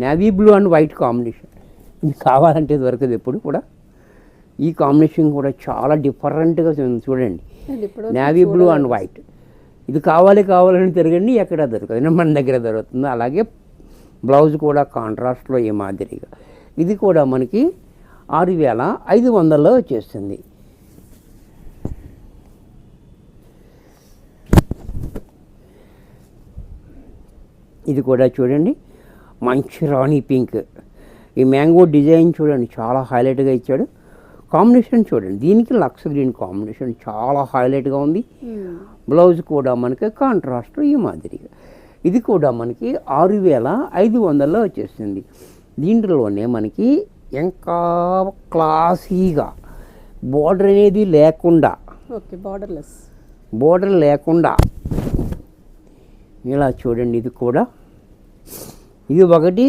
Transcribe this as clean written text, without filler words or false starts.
Navy blue and white combination. ఇది కావాలంటే దొరకదు ఎప్పుడు కూడా. ఈ కాంబినేషన్ కూడా చాలా డిఫరెంట్గా చూడండి, నేవీ బ్లూ అండ్ వైట్. ఇది కావాలని తిరగండి, ఎక్కడ దొరకదు, మన దగ్గర దొరుకుతుంది. అలాగే బ్లౌజ్ కూడా కాంట్రాస్ట్లో ఈ మాదిరిగా. ఇది కూడా మనకి 6500లో వచ్చేస్తుంది. ఇది కూడా చూడండి, మంచి రాణి పింక్. ఈ మ్యాంగో డిజైన్ చూడండి, చాలా హైలైట్గా ఇచ్చాడు. కాంబినేషన్ చూడండి, దీనికి లక్స్ గ్రీన్ కాంబినేషన్ చాలా హైలైట్గా ఉంది. బ్లౌజ్ కూడా మనకి కాంట్రాస్ట్ ఈ మాదిరిగా. ఇది కూడా మనకి 6500లో వచ్చేస్తుంది. దీంట్లోనే మనకి ఇంకా క్లాసీగా బోర్డర్ అనేది లేకుండా, బోర్డర్ లేకుండా ఇలా చూడండి. ఇది కూడా ఇది ఒకటి